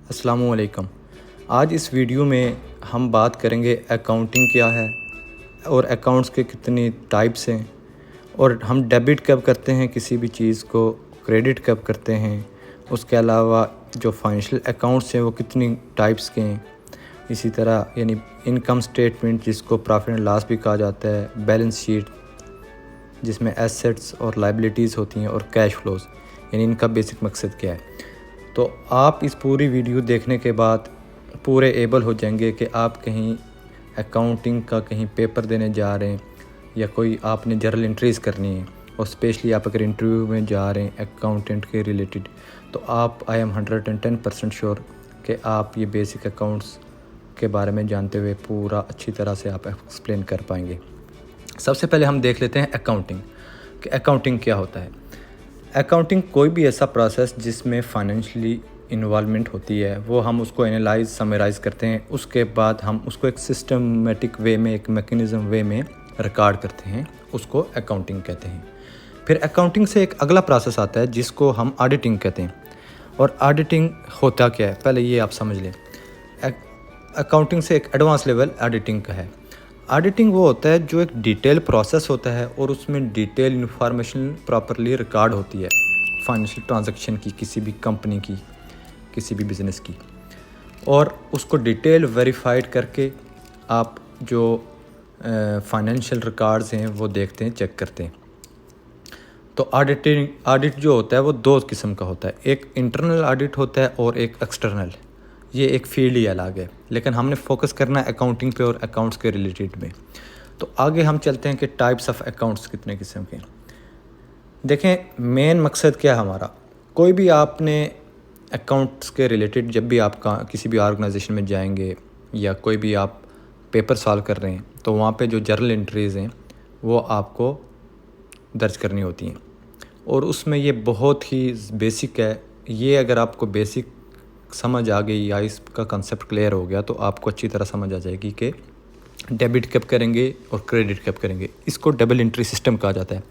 السلام علیکم۔ آج اس ویڈیو میں ہم بات کریں گے اکاؤنٹنگ کیا ہے اور اکاؤنٹس کے کتنی ٹائپس ہیں، اور ہم ڈیبٹ کب کرتے ہیں کسی بھی چیز کو، کریڈٹ کب کرتے ہیں، اس کے علاوہ جو فائنینشیل اکاؤنٹس ہیں وہ کتنی ٹائپس کے ہیں، اسی طرح یعنی انکم سٹیٹمنٹ جس کو پروفٹ اینڈ لاس بھی کہا جاتا ہے، بیلنس شیٹ جس میں ایسٹس اور لائبلٹیز ہوتی ہیں، اور کیش فلوز یعنی ان کا بیسک مقصد کیا ہے۔ تو آپ اس پوری ویڈیو دیکھنے کے بعد پورے ایبل ہو جائیں گے کہ آپ کہیں اکاؤنٹنگ کا کہیں پیپر دینے جا رہے ہیں یا کوئی آپ نے جرنل انٹریز کرنی ہے، اور اسپیشلی آپ اگر انٹرویو میں جا رہے ہیں اکاؤنٹنٹ کے ریلیٹڈ، تو آپ آئی ایم 110% شیور کہ آپ یہ بیسک اکاؤنٹس کے بارے میں جانتے ہوئے پورا اچھی طرح سے آپ ایکسپلین کر پائیں گے۔ سب سے پہلے ہم دیکھ لیتے ہیں اکاؤنٹنگ، کہ اکاؤنٹنگ کیا ہوتا ہے۔ اکاؤنٹنگ کوئی بھی ایسا پروسیس جس میں فائنینشلی انوالومنٹ ہوتی ہے، وہ ہم اس کو انالائز سمرائز کرتے ہیں، اس کے بعد ہم اس کو ایک سسٹمیٹک وے میں، ایک میکنزم وے میں ریکارڈ کرتے ہیں، اس کو اکاؤنٹنگ کہتے ہیں۔ پھر اکاؤنٹنگ سے ایک اگلا پروسیس آتا ہے جس کو ہم آڈیٹنگ کہتے ہیں۔ اور آڈیٹنگ ہوتا کیا ہے پہلے یہ آپ سمجھ لیں۔ اکاؤنٹنگ سے ایک ایڈوانس لیول آڈیٹنگ کا ہے۔ آڈیٹنگ وہ ہوتا ہے جو ایک ڈیٹیل پروسیس ہوتا ہے، اور اس میں ڈیٹیل انفارمیشن پراپرلی ریکارڈ ہوتی ہے فائنینشیل ٹرانزیکشن کی، کسی بھی کمپنی کی، کسی بھی بزنس کی، اور اس کو ڈیٹیل ویریفائڈ کر کے آپ جو فائنینشیل ریکارڈز ہیں وہ دیکھتے ہیں، چیک کرتے ہیں۔ تو آڈٹ جو ہوتا ہے وہ دو قسم کا ہوتا ہے، ایک انٹرنل آڈٹ ہوتا ہے اور ایک ایکسٹرنل۔ یہ ایک فیلڈ ہی الگ ہے، لیکن ہم نے فوکس کرنا ہے اکاؤنٹنگ پہ اور اکاؤنٹس کے ریلیٹڈ میں۔ تو آگے ہم چلتے ہیں کہ ٹائپس آف اکاؤنٹس کتنے قسم کے ہیں۔ دیکھیں مین مقصد کیا ہے ہمارا، کوئی بھی آپ نے اکاؤنٹس کے ریلیٹڈ جب بھی آپ کا کسی بھی آرگنائزیشن میں جائیں گے یا کوئی بھی آپ پیپر سالو کر رہے ہیں، تو وہاں پہ جو جرنل انٹریز ہیں وہ آپ کو درج کرنی ہوتی ہیں، اور اس میں یہ بہت ہی بیسک ہے۔ یہ اگر آپ کو بیسک سمجھ آ گئی یا اس کا کنسیپٹ کلیئر ہو گیا تو آپ کو اچھی طرح سمجھ آ جائے گی کہ ڈیبٹ کب کریں گے اور کریڈٹ کب کریں گے۔ اس کو ڈبل انٹری سسٹم کہا جاتا ہے۔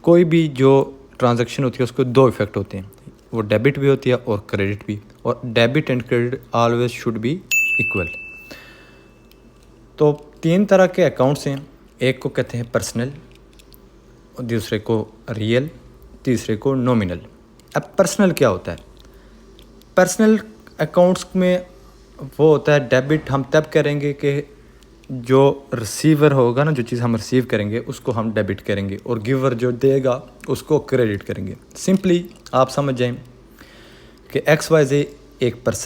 کوئی بھی جو ٹرانزیکشن ہوتی ہے اس کو دو ایفیکٹ ہوتے ہیں، وہ ڈیبٹ بھی ہوتی ہے اور کریڈٹ بھی، اور debit and credit always should be equal. تو تین طرح کے اکاؤنٹس ہیں، ایک کو کہتے ہیں پرسنل، دوسرے کو ریئل، تیسرے کو نومینل۔ اب پرسنل کیا ہوتا ہے؟ پرسنل اکاؤنٹس میں وہ ہوتا ہے ڈیبٹ ہم تب کریں گے کہ جو ریسیور ہوگا نا، جو چیز ہم ریسیو کریں گے اس کو ہم ڈیبٹ کریں گے، اور گیور جو دے گا اس کو کریڈٹ کریں گے۔ سمپلی آپ سمجھ جائیں کہ ایکس وائی زی ایک پرسن